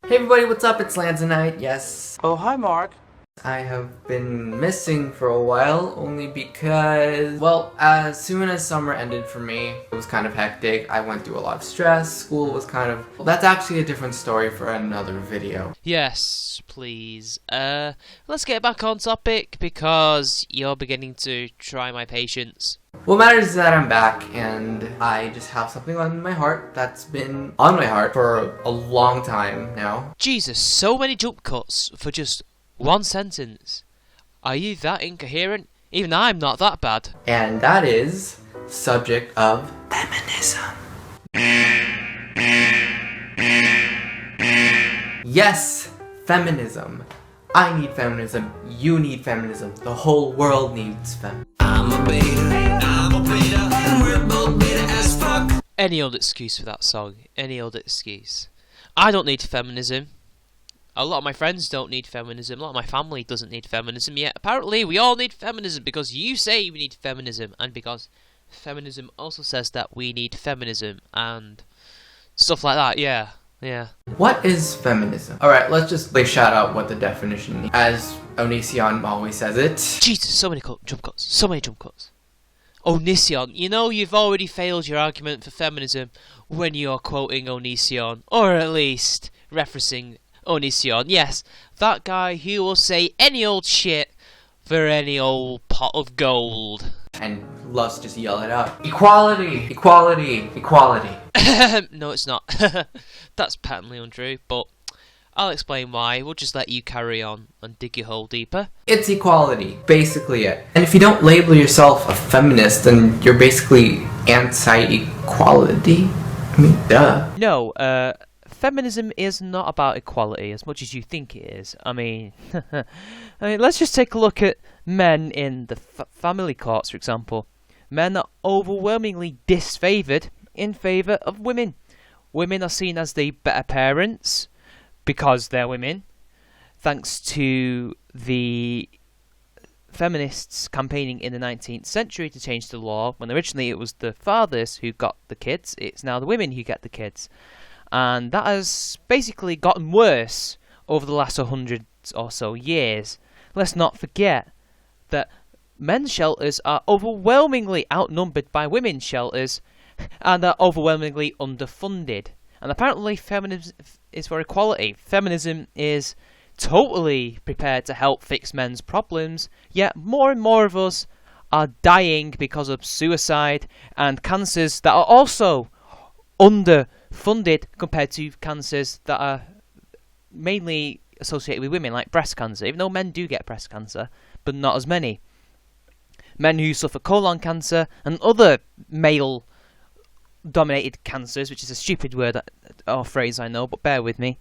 Hey everybody, what's up? It's Lanzanite, yes. Oh, hi Mark. I have been missing for a while, only because, well, as soon as summer ended for me, it was kind of hectic. I went through a lot of stress, school was kind of... Well, that's actually a different story for another video. Yes, please. Let's get back on topic, because you're beginning to try my patience. What matters is that I'm back, and I just have something on my heart that's been on my heart for a long time now. Jesus, so many jump cuts for just one sentence. Are you that incoherent? Even I'm not that bad. And that is subject of feminism. Yes, feminism. I need feminism. You need feminism. The whole world needs feminism. I'm a beta, and we're both beta as fuck. Any old excuse for that song. Any old excuse. I don't need feminism. A lot of my friends don't need feminism. A lot of my family doesn't need feminism yet. Apparently, we all need feminism because you say we need feminism, and because feminism also says that we need feminism and stuff like that. Yeah. What is feminism? Alright, let's just shout out what the definition is. As Onision always says it. Jesus, so many jump cuts. So many jump cuts. Onision, you know you've already failed your argument for feminism when you're quoting Onision, or at least referencing Onision. Yes, that guy who will say any old shit for any old pot of gold. And loves to just yell it out. Equality! Equality! Equality! No, it's not. That's patently untrue, but I'll explain why. We'll just let you carry on and dig your hole deeper. It's equality. Basically it. And if you don't label yourself a feminist, then you're basically anti-equality. I mean, duh. No, feminism is not about equality as much as you think it is. I mean, let's just take a look at men in the family courts, for example. Men are overwhelmingly disfavoured in favour of women. Women are seen as the better parents because they're women, thanks to the feminists campaigning in the 19th century to change the law, when originally it was the fathers who got the kids. It's now the women who get the kids. And that has basically gotten worse over the last 100 or so years. Let's not forget that men's shelters are overwhelmingly outnumbered by women's shelters and are overwhelmingly underfunded. And apparently feminism is for equality. Feminism is totally prepared to help fix men's problems, yet more and more of us are dying because of suicide and cancers that are also underfunded compared to cancers that are mainly associated with women, like breast cancer, even though men do get breast cancer, but not as many. Men who suffer colon cancer and other male-dominated cancers, which is a stupid word or phrase I know, but bear with me,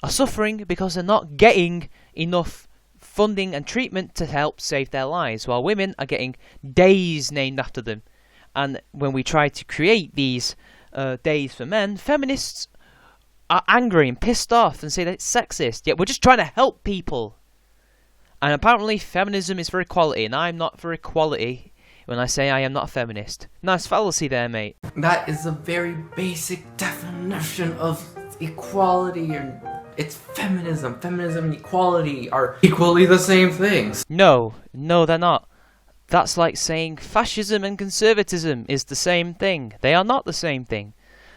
are suffering because they're not getting enough funding and treatment to help save their lives, while women are getting days named after them. And when we try to create these days for men, feminists are angry and pissed off and say that it's sexist, yet we're just trying to help people. And apparently feminism is for equality, and I'm not for equality when I say I am not a feminist. Nice fallacy there, mate. That is a very basic definition of equality, and it's feminism. Feminism and equality are equally the same things. No, they're not. That's like saying fascism and conservatism is the same thing. They are not the same thing.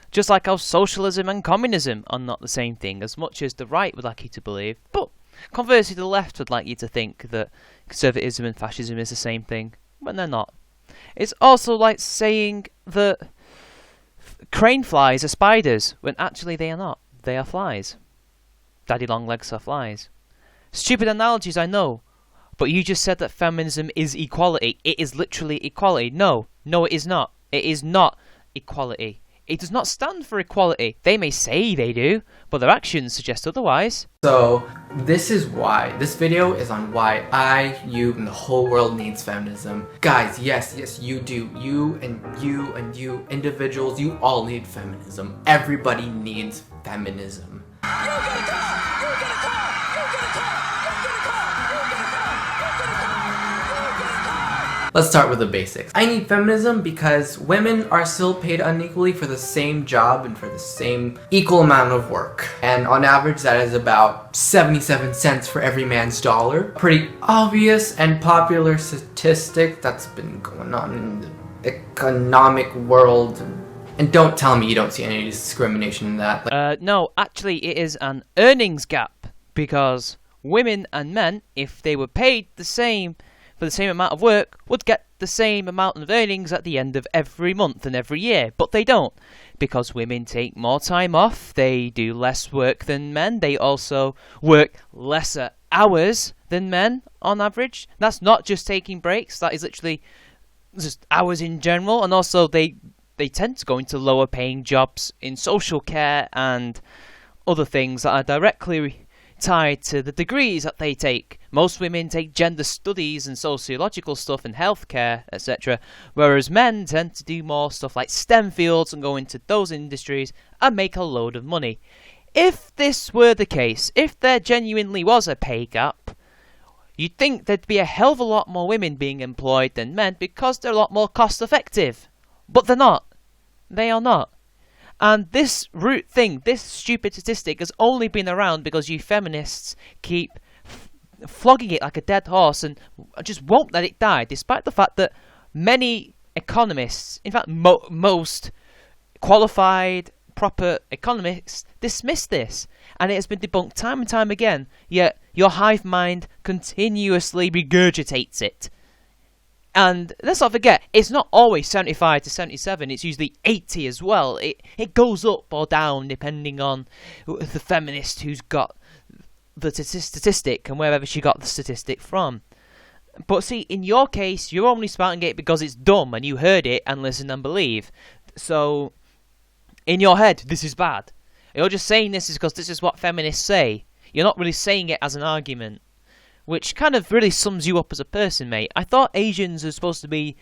Just like how socialism and communism are not the same thing, as much as the right would like you to believe. But conversely, the left would like you to think that conservatism and fascism is the same thing, when they're not. It's also like saying that crane flies are spiders, when actually they are not. They are flies. Daddy long legs are flies. Stupid analogies, I know. But you just said that feminism is equality. It is literally equality. No, it is not. It is not equality. It does not stand for equality. They may say they do, but their actions suggest otherwise. So, this is why. This video is on why I, you, and the whole world needs feminism. Guys, yes, you do. You, individuals, you all need feminism. Everybody needs feminism. Let's start with the basics. I need feminism because women are still paid unequally for the same job and for the same equal amount of work. And on average, that is about 77 cents for every man's dollar. Pretty obvious and popular statistic that's been going on in the economic world. And don't tell me you don't see any discrimination in that. No, actually it is an earnings gap, because women and men, if they were paid the same for the same amount of work, would get the same amount of earnings at the end of every month and every year. But they don't, because women take more time off, they do less work than men, they also work lesser hours than men on average. That's not just taking breaks, that is literally just hours in general. And also they tend to go into lower paying jobs in social care and other things that are directly tied to the degrees that they take. Most women take gender studies and sociological stuff and healthcare, etc., whereas men tend to do more stuff like STEM fields and go into those industries and make a load of money. If this were the case, if there genuinely was a pay gap, you'd think there'd be a hell of a lot more women being employed than men because they're a lot more cost effective. But they're not. They are not. And this root thing, this stupid statistic, has only been around because you feminists keep flogging it like a dead horse and just won't let it die, despite the fact that many economists, in fact most qualified, proper economists, dismiss this. And it has been debunked time and time again, yet your hive mind continuously regurgitates it. And let's not forget, it's not always 75 to 77, it's usually 80 as well. It goes up or down depending on the feminist who's got the statistic and wherever she got the statistic from. But see, in your case, you're only spouting it because it's dumb and you heard it and listen and believe. So, in your head, this is bad. You're just saying this is because this is what feminists say. You're not really saying it as an argument. Which kind of really sums you up as a person, mate. I thought Asians are supposed to be,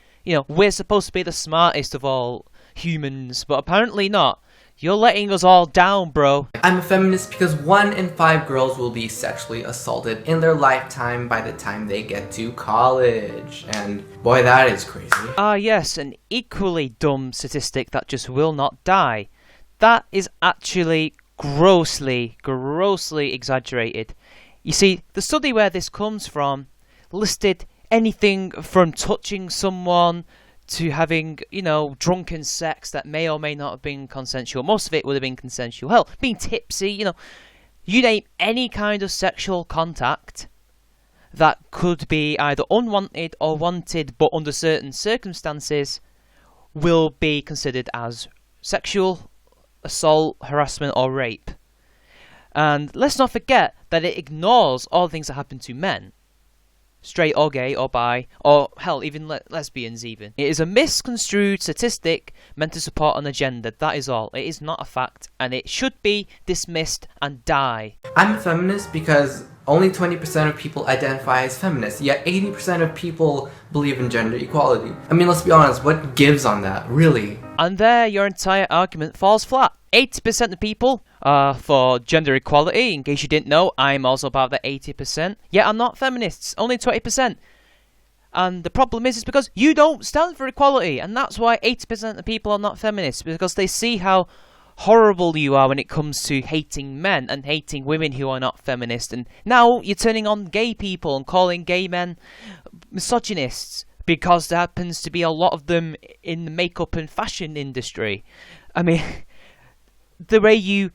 we're supposed to be the smartest of all humans, but apparently not. You're letting us all down, bro. I'm a feminist because 1 in 5 girls will be sexually assaulted in their lifetime by the time they get to college. And boy, that is crazy. Ah, yes, an equally dumb statistic that just will not die. That is actually grossly exaggerated. You see, the study where this comes from listed anything from touching someone to having, drunken sex that may or may not have been consensual. Most of it would have been consensual. Hell, being tipsy, you name any kind of sexual contact that could be either unwanted or wanted, but under certain circumstances will be considered as sexual assault, harassment, or rape. And let's not forget that it ignores all the things that happen to men. Straight or gay or bi, or hell, even lesbians even. It is a misconstrued statistic meant to support an agenda, that is all. It is not a fact, and it should be dismissed and die. I'm a feminist because only 20% of people identify as feminists, yet 80% of people believe in gender equality. I mean, let's be honest, what gives on that, really? And there, your entire argument falls flat. 80% of people are for gender equality. In case you didn't know, I'm also about the 80%. Yet I'm not feminists, only 20%. And the problem is because you don't stand for equality. And that's why 80% of people are not feminists. Because they see how horrible you are when it comes to hating men and hating women who are not feminist. And now you're turning on gay people and calling gay men misogynists. Because there happens to be a lot of them in the makeup and fashion industry. I mean, the way you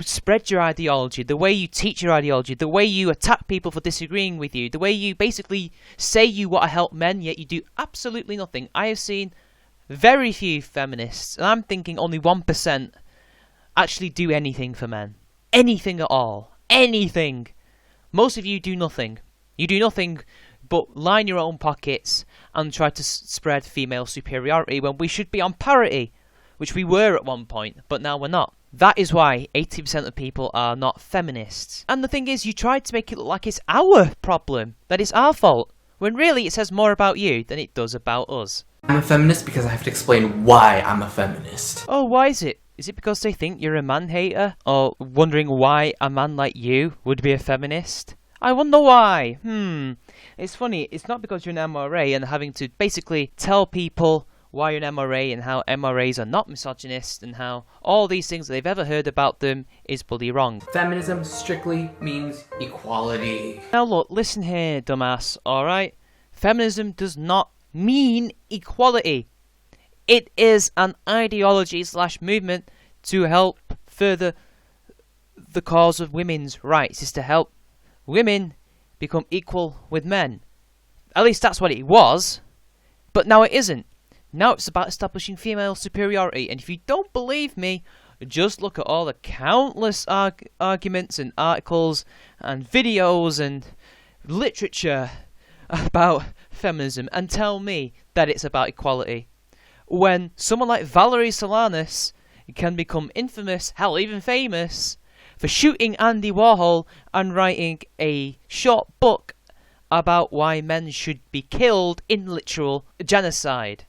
spread your ideology, the way you teach your ideology, the way you attack people for disagreeing with you, the way you basically say you want to help men, yet you do absolutely nothing. I have seen very few feminists, and I'm thinking only 1%, actually do anything for men. Anything at all. Anything. Most of you do nothing. You do nothing but line your own pockets and try to spread female superiority when we should be on parity, which we were at one point, but now we're not. That is why 80% of people are not feminists. And the thing is, you tried to make it look like it's our problem, that it's our fault, when really it says more about you than it does about us. I'm a feminist because I have to explain why I'm a feminist. Oh, why is it? Is it because they think you're a man-hater? Or wondering why a man like you would be a feminist? I wonder why. It's funny, it's not because you're an MRA and having to basically tell people why you're an MRA and how MRAs are not misogynist and how all these things that they've ever heard about them is bloody wrong. Feminism strictly means equality. Now look, listen here, dumbass, alright? Feminism does not mean equality. It is an ideology / movement to help further the cause of women's rights. It's to help women become equal with men. At least that's what it was. But now it isn't. Now it's about establishing female superiority. And if you don't believe me, just look at all the countless arguments and articles and videos and literature about feminism and tell me that it's about equality. When someone like Valerie Solanas can become infamous, hell, even famous, for shooting Andy Warhol and writing a short book about why men should be killed in literal genocide.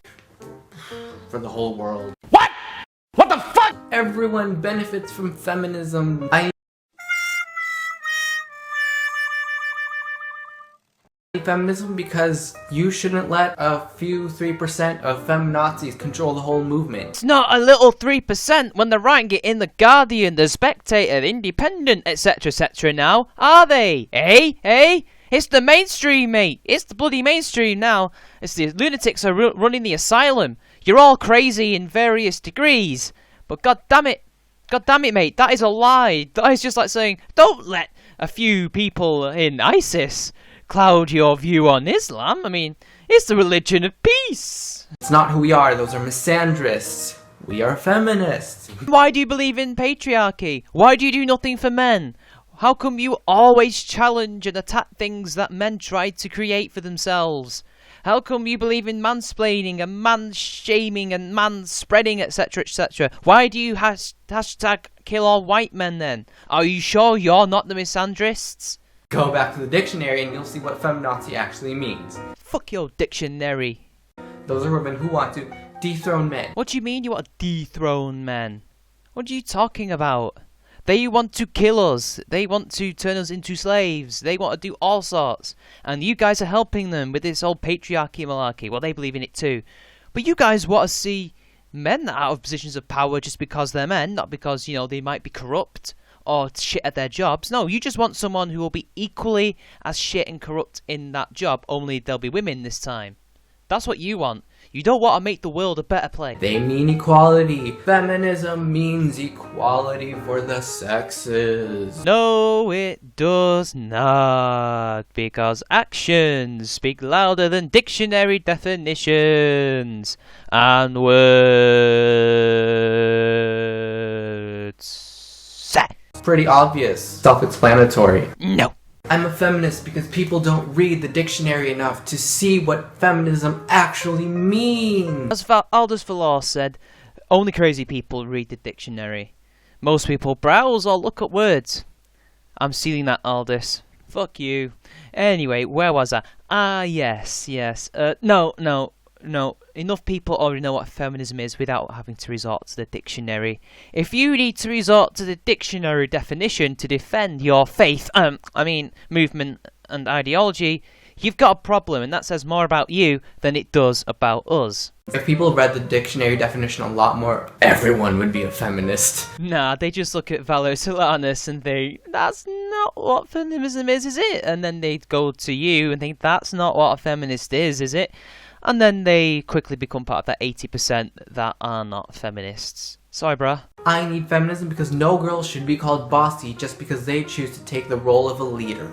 For the whole world. What? What the fuck? Everyone benefits from feminism. Feminism because you shouldn't let a few 3% of feminazis control the whole movement. It's not a little 3% when they're writing it in The Guardian, The Spectator, The Independent, etc. now, are they? Eh? It's the mainstream, mate. It's the bloody mainstream now. It's the lunatics are running the asylum. You're all crazy in various degrees. But god damn it, mate, that is a lie. That is just like saying, don't let a few people in ISIS cloud your view on Islam. I mean, it's the religion of peace. It's not who we are, those are misandrists. We are feminists. Why do you believe in patriarchy? Why do you do nothing for men? How come you always challenge and attack things that men tried to create for themselves? How come you believe in mansplaining and man-shaming and man-spreading, etc. Why do you hashtag kill all white men then? Are you sure you're not the misandrists? Go back to the dictionary and you'll see what feminazi actually means. Fuck your dictionary. Those are women who want to dethrone men. What do you mean you want to dethrone men? What are you talking about? They want to kill us. They want to turn us into slaves. They want to do all sorts. And you guys are helping them with this old patriarchy malarkey. Well, they believe in it too. But you guys want to see men out of positions of power just because they're men, not because, you know, they might be corrupt or shit at their jobs. No, you just want someone who will be equally as shit and corrupt in that job, only they'll be women this time. That's what you want. You don't want to make the world a better place. They mean equality. Feminism means equality for the sexes. No, it does not, because actions speak louder than dictionary definitions and words. It's pretty obvious. Self-explanatory. No. I'm a feminist because people don't read the dictionary enough to see what feminism actually means. As Aldous Valaw said, only crazy people read the dictionary. Most people browse or look at words. I'm stealing that, Aldous. Fuck you. Anyway, where was I? Yes. No. Enough people already know what feminism is without having to resort to the dictionary. If you need to resort to the dictionary definition to defend your faith, movement and ideology, you've got a problem, and that says more about you than it does about us. If people read the dictionary definition a lot more, everyone would be a feminist. Nah, they just look at Valerie Solanas and that's not what feminism is it? And then they go to you and think, that's not what a feminist is it? And then they quickly become part of that 80% that are not feminists. Sorry, bruh. I need feminism because no girl should be called bossy just because they choose to take the role of a leader.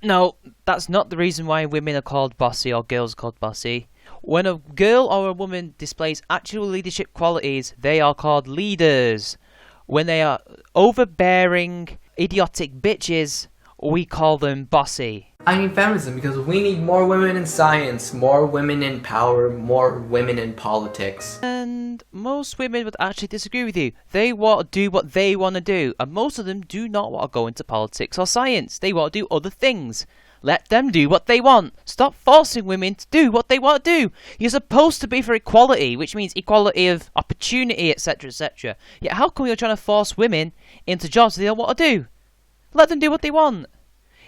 No, that's not the reason why women are called bossy or girls are called bossy. When a girl or a woman displays actual leadership qualities, they are called leaders. When they are overbearing, idiotic bitches, we call them bossy. I need feminism because we need more women in science, more women in power, more women in politics. And most women would actually disagree with you. They want to do what they want to do, and most of them do not want to go into politics or science. They want to do other things. Let them do what they want. Stop forcing women to do what they want to do. You're supposed to be for equality, which means equality of opportunity, etc. Yet how come you're trying to force women into jobs they don't want to do? Let them do what they want.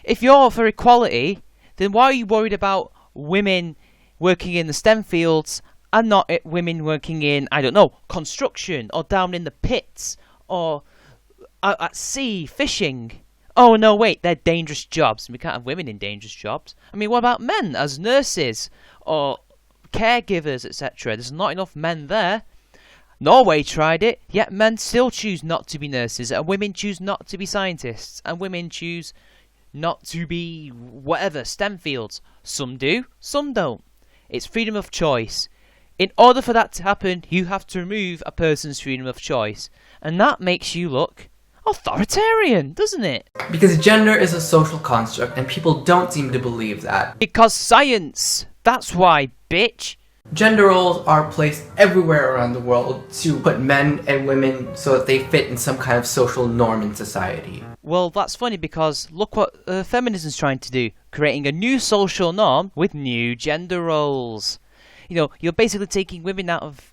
If you're for equality, then why are you worried about women working in the STEM fields and not women working in, I don't know, construction or down in the pits or at sea fishing? Oh no, wait, they're dangerous jobs. We can't have women in dangerous jobs. I mean, what about men as nurses or caregivers, etc.? There's not enough men there. Norway tried it, yet men still choose not to be nurses, and women choose not to be scientists, and women choose not to be whatever, STEM fields. Some do, some don't. It's freedom of choice. In order for that to happen, you have to remove a person's freedom of choice. And that makes you look authoritarian, doesn't it? Because gender is a social construct, and people don't seem to believe that. Because science. That's why, bitch. Gender roles are placed everywhere around the world to put men and women so that they fit in some kind of social norm in society. Well, that's funny because look what feminism's trying to do. Creating a new social norm with new gender roles. You know, you're basically taking women out of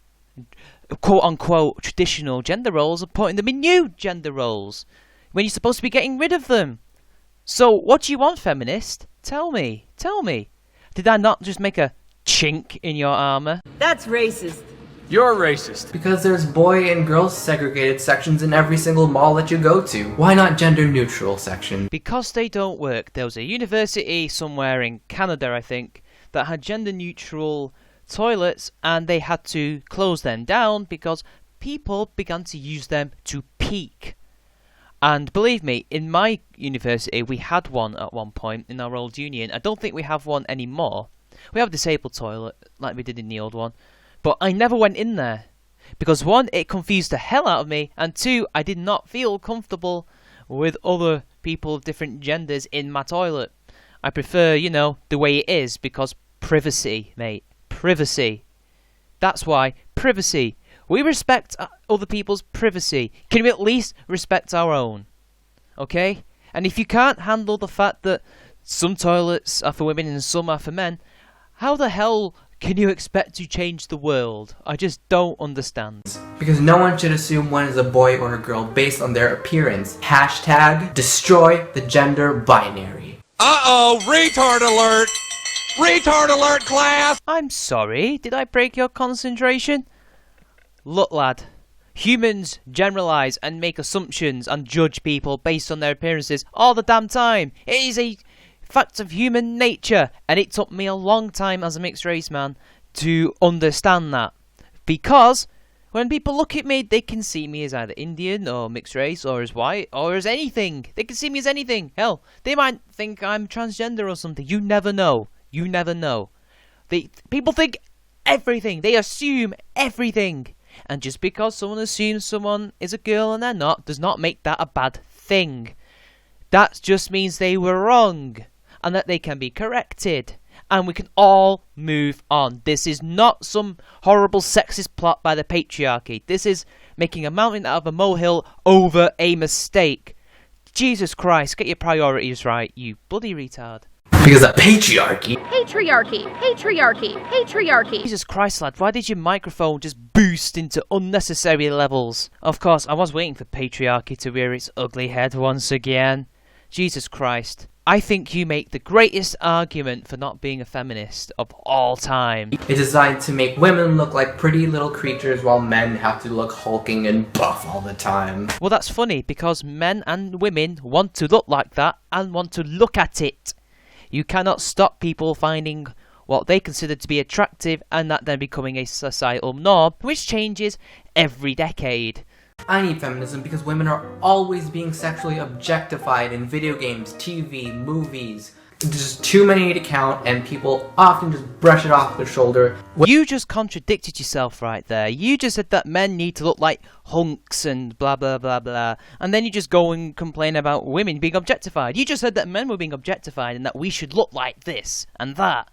quote-unquote traditional gender roles and putting them in new gender roles when you're supposed to be getting rid of them. So, what do you want, feminist? Tell me. Did I not just make a chink in your armor? That's racist. You're racist. Because there's boy and girl segregated sections in every single mall that you go to. Why not gender neutral section? Because they don't work. There was a university somewhere in Canada, I think, that had gender neutral toilets, and they had to close them down because people began to use them to peak. And believe me, in my university we had one at one point in our old union. I don't think we have one anymore. We have a disabled toilet like we did in the old one, but I never went in there because one, it confused the hell out of me, and two, I did not feel comfortable with other people of different genders in my toilet. I prefer, you know, the way it is because privacy, mate. Privacy. That's why. Privacy. We respect other people's privacy. Can we at least respect our own? Okay? And if you can't handle the fact that some toilets are for women and some are for men, how the hell can you expect to change the world? I just don't understand. Because no one should assume one is a boy or a girl based on their appearance. Hashtag destroy the gender binary. Uh-oh, retard alert! Retard alert, class! I'm sorry, did I break your concentration? Look, lad, humans generalise and make assumptions and judge people based on their appearances all the damn time. It is a fact of human nature, and it took me a long time as a mixed race man to understand that. Because when people look at me, they can see me as either Indian or mixed race or as white or as anything. They can see me as anything. Hell, they might think I'm transgender or something. You never know. You never know. People think everything. They assume everything. And just because someone assumes someone is a girl and they're not, does not make that a bad thing. That just means they were wrong. And that they can be corrected. And we can all move on. This is not some horrible sexist plot by the patriarchy. This is making a mountain out of a molehill over a mistake. Jesus Christ, get your priorities right, you bloody retard. Because of patriarchy. Patriarchy. Jesus Christ, lad, why did your microphone just boost into unnecessary levels? Of course, I was waiting for patriarchy to rear its ugly head once again. Jesus Christ. I think you make the greatest argument for not being a feminist of all time. It's designed to make women look like pretty little creatures while men have to look hulking and buff all the time. Well, that's funny because men and women want to look like that and want to look at it. You cannot stop people finding what they consider to be attractive and that then becoming a societal norm, which changes every decade. I need feminism because women are always being sexually objectified in video games, TV, movies. There's just too many to count, and people often just brush it off their shoulder. You just contradicted yourself right there. You just said that men need to look like hunks and blah blah blah blah, and then you just go and complain about women being objectified. You just said that men were being objectified and that we should look like this and that,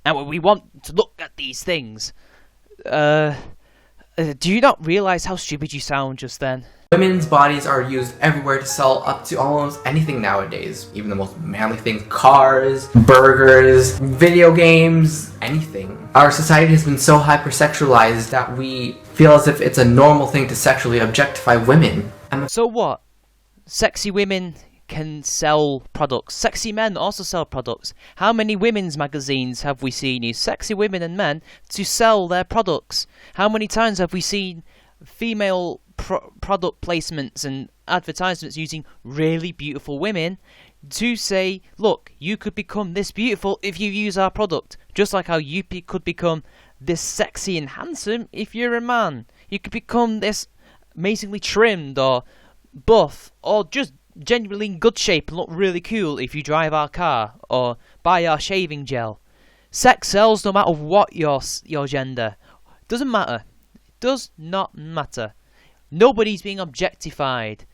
and we want to look at these things. Do you not realise how stupid you sound just then? Women's bodies are used everywhere to sell up to almost anything nowadays. Even the most manly things. Cars, burgers, video games, anything. Our society has been so hypersexualized that we feel as if it's a normal thing to sexually objectify women. So what? Sexy women can sell products. Sexy men also sell products. How many women's magazines have we seen use sexy women and men to sell their products? How many times have we seen female product placements and advertisements using really beautiful women to say, look, you could become this beautiful if you use our product, just like how you could become this sexy and handsome if you're a man. You could become this amazingly trimmed or buff or just genuinely in good shape and look really cool if you drive our car or buy our shaving gel. Sex sells no matter what your gender. Doesn't matter. Does not matter. Nobody's being objectified.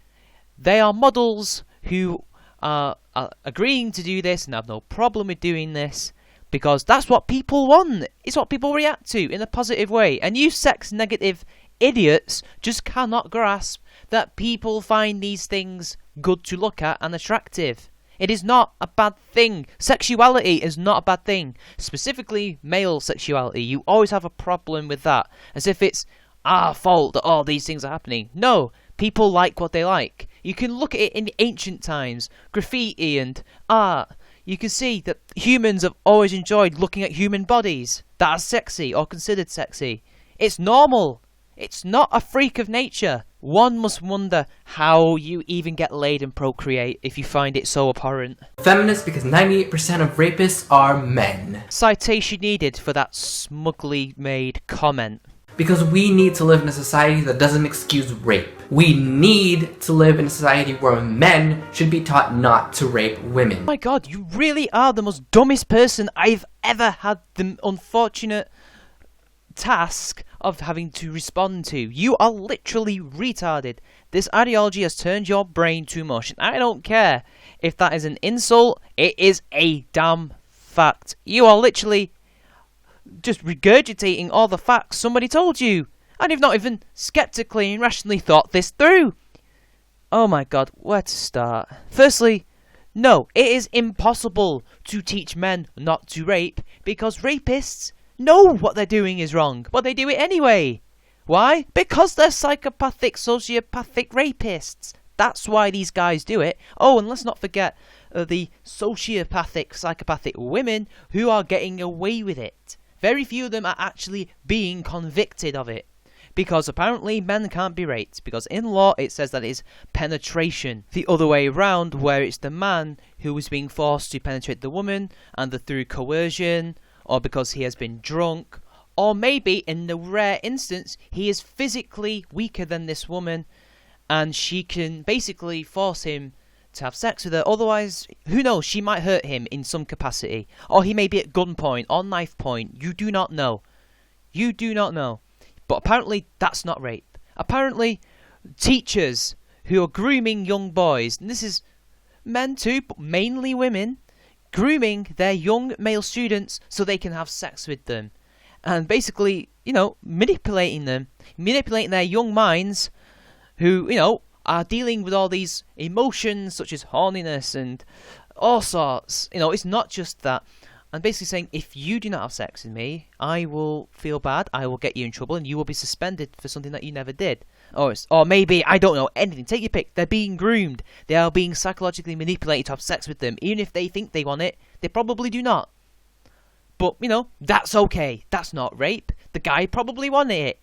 They are models who are agreeing to do this and have no problem with doing this because that's what people want. It's what people react to in a positive way. And you sex negative idiots just cannot grasp that people find these things good to look at and attractive. It is not a bad thing. Sexuality is not a bad thing. Specifically male sexuality. You always have a problem with that. As if it's our fault that all these things are happening. No, people like what they like. You can look at it in ancient times. Graffiti and art. You can see that humans have always enjoyed looking at human bodies that are sexy or considered sexy. It's normal. It's not a freak of nature. One must wonder how you even get laid and procreate if you find it so abhorrent. Feminist because 98% of rapists are men. Citation needed for that smugly made comment. Because we need to live in a society that doesn't excuse rape. We need to live in a society where men should be taught not to rape women. Oh my god, you really are the most dumbest person I've ever had the unfortunate task of having to respond to. You are literally retarded. This ideology has turned your brain to mush. And I don't care if that is an insult, it is a damn fact. You are literally just regurgitating all the facts somebody told you, and you've not even skeptically and rationally thought this through. Oh my god, where to start? Firstly, no, it is impossible to teach men not to rape because rapists know what they're doing is wrong, but they do it anyway. Why? Because they're psychopathic, sociopathic rapists. That's why these guys do it. Oh, and let's not forget the sociopathic, psychopathic women who are getting away with it. Very few of them are actually being convicted of it. Because apparently men can't be raped. Because in law it says that it is penetration. The other way around, where it's the man who is being forced to penetrate the woman, either through coercion, or because he has been drunk, or maybe in the rare instance he is physically weaker than this woman and she can basically force him to have sex with her. Otherwise, who knows, she might hurt him in some capacity, or he may be at gunpoint or knife point. You do not know. You do not know. But apparently that's not rape. Apparently teachers who are grooming young boys, and this is men too, but mainly women, grooming their young male students so they can have sex with them. And basically, you know, manipulating them, manipulating their young minds who, you know, are dealing with all these emotions such as horniness and all sorts. You know, it's not just that. And basically saying, if you do not have sex with me, I will feel bad, I will get you in trouble, and you will be suspended for something that you never did. Or maybe, I don't know, anything. Take your pick. They're being groomed. They are being psychologically manipulated to have sex with them. Even if they think they want it, they probably do not. But, you know, that's okay. That's not rape. The guy probably wanted it.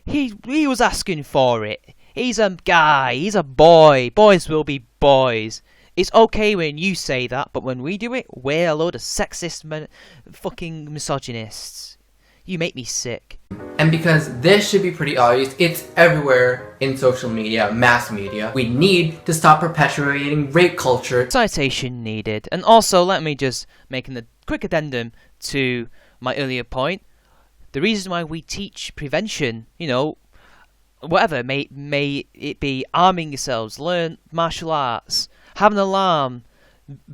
He was asking for it. He's a guy. He's a boy. Boys will be boys. It's okay when you say that, but when we do it, we're a load of sexist fucking misogynists. You make me sick. And because this should be pretty obvious, it's everywhere in social media, mass media. We need to stop perpetuating rape culture. Citation needed. And also, let me just make a quick addendum to my earlier point. The reason why we teach prevention, you know, whatever, may it be arming yourselves, learn martial arts, have an alarm,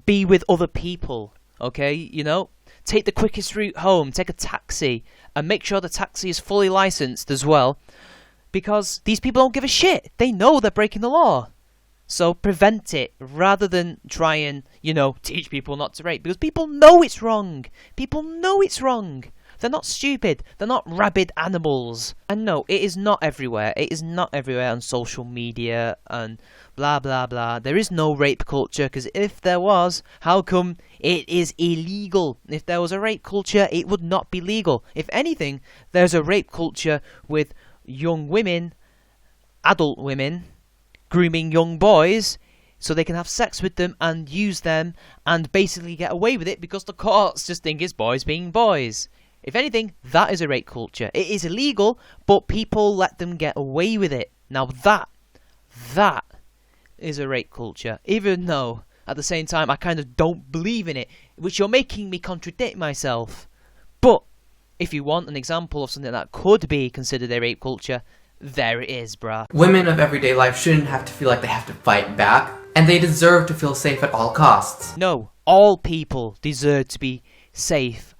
be with other people, okay, you know? Take the quickest route home, take a taxi, and make sure the taxi is fully licensed as well, because these people don't give a shit. They know they're breaking the law. So prevent it, rather than try and, you know, teach people not to rape, because people know it's wrong. People know it's wrong. They're not stupid. They're not rabid animals. And no, it is not everywhere. It is not everywhere on social media and blah blah blah. There is no rape culture, because if there was, how come it is illegal? If there was a rape culture, it would not be legal. If anything, there's a rape culture with young women, adult women, grooming young boys so they can have sex with them and use them and basically get away with it because the courts just think it's boys being boys. If anything, that is a rape culture. It is illegal, but people let them get away with it. Now that is a rape culture, even though at the same time I kind of don't believe in it, which you're making me contradict myself. But if you want an example of something that could be considered a rape culture, there it is, bruh. Women of everyday life shouldn't have to feel like they have to fight back, and they deserve to feel safe at all costs. No, all people deserve to be safe,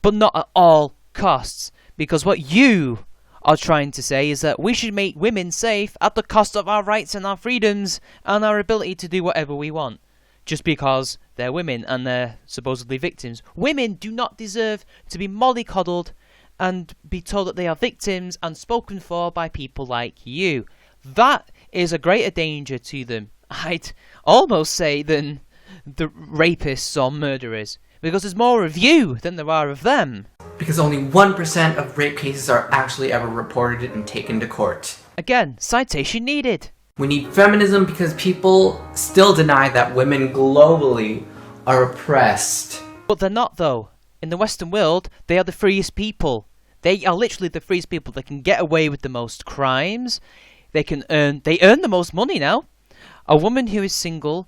but not at all costs. Because what you are trying to say is that we should make women safe at the cost of our rights and our freedoms and our ability to do whatever we want. Just because they're women and they're supposedly victims. Women do not deserve to be mollycoddled and be told that they are victims and spoken for by people like you. That is a greater danger to them, I'd almost say, than the rapists or murderers. Because there's more of you than there are of them. Because only 1% of rape cases are actually ever reported and taken to court. Again, citation needed. We need feminism because people still deny that women globally are oppressed. But they're not, though. In the Western world, they are the freest people. They are literally the freest people. They can get away with the most crimes. They earn the most money now. A woman who is single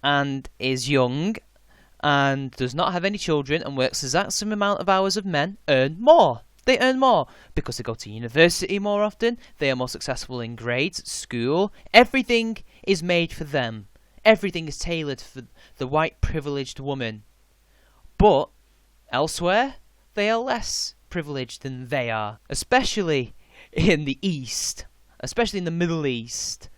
and is young and does not have any children and works the exact same amount of hours of men earn more. They earn more because they go to university more often. They are more successful in grades at school. Everything is made for them. Everything is tailored for the white privileged woman. But elsewhere, they are less privileged than they are. Especially in the East. Especially in the Middle East,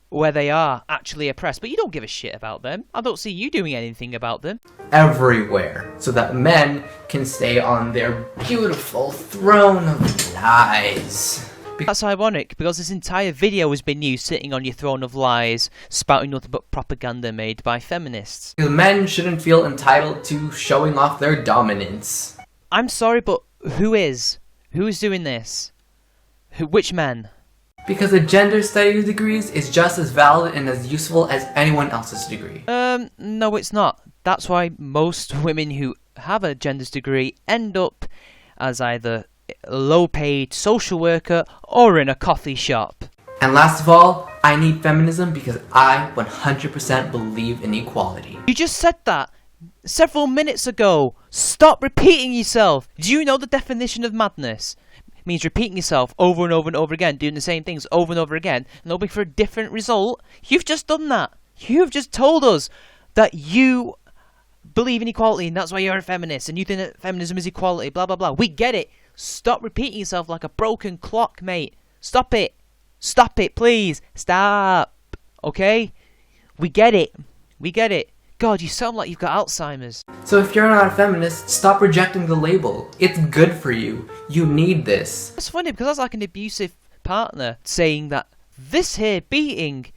where they are actually oppressed. But you don't give a shit about them. I don't see you doing anything about them. Everywhere, so that men can stay on their beautiful throne of lies. That's ironic, because this entire video has been you sitting on your throne of lies, spouting nothing but propaganda made by feminists. Men shouldn't feel entitled to showing off their dominance. I'm sorry, but who is? Who is doing this? Which men? Because a gender studies degree is just as valid and as useful as anyone else's degree. No it's not. That's why most women who have a gender's degree end up as either a low-paid social worker or in a coffee shop. And last of all, I need feminism because I 100% believe in equality. You just said that several minutes ago. Stop repeating yourself. Do you know the definition of madness? It means repeating yourself over and over and over again, doing the same things over and over again, and hoping for a different result. You've just done that. You've just told us that you believe in equality and that's why you're a feminist and you think that feminism is equality, blah blah blah. We get it. Stop repeating yourself like a broken clock, mate. Stop it. Stop it, please. Stop. Okay? We get it. We get it. God, you sound like you've got Alzheimer's. So if you're not a feminist, stop rejecting the label. It's good for you. You need this. It's funny because that's like an abusive partner saying that this here beating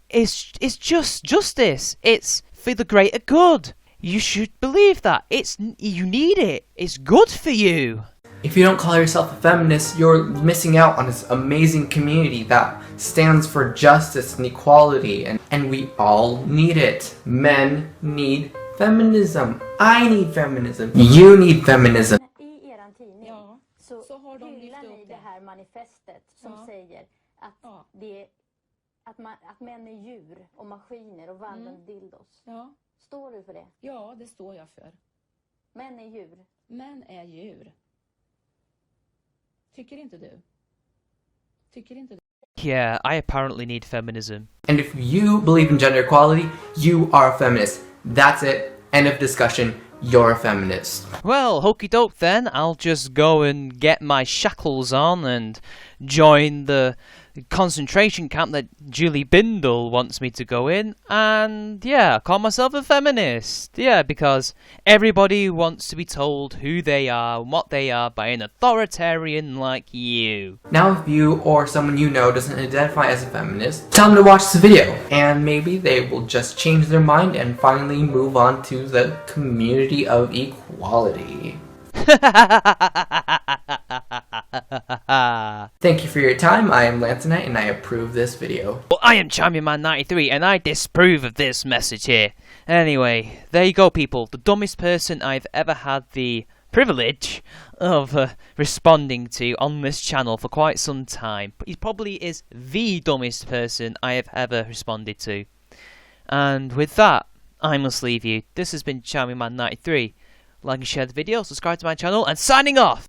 is just justice. It's for the greater good. You should believe that. You need it. It's good for you. If you don't call yourself a feminist, you're missing out on this amazing community that stands for justice and equality, and we all need it. Men need feminism. I need feminism. You need feminism. I eran tidning så har de lyft hyllar upp ni det. det här manifestet som säger att, att män är djur och maskiner och vandrande dildos. Ja. Står du för det? Ja, det står jag för. Män är djur. Män är djur. Tycker inte du? Tycker inte du? Yeah, I apparently need feminism. And if you believe in gender equality, you are a feminist. That's it. End of discussion. You're a feminist. Well, hokey doke then. I'll just go and get my shackles on and join the concentration camp that Julie Bindel wants me to go in, and yeah, I call myself a feminist. Yeah, because everybody wants to be told who they are and what they are by an authoritarian like you. Now if you or someone you know doesn't identify as a feminist, tell them to watch this video, and maybe they will just change their mind and finally move on to the community of equality. Thank you for your time. I am Lantonite and I approve this video. Well, I am ChampionMan93 and I disapprove of this message here. Anyway, there you go, people. The dumbest person I've ever had the privilege of responding to on this channel for quite some time. But he probably is the dumbest person I have ever responded to. And with that, I must leave you. This has been ChampionMan93. Like and share the video, subscribe to my channel, and signing off!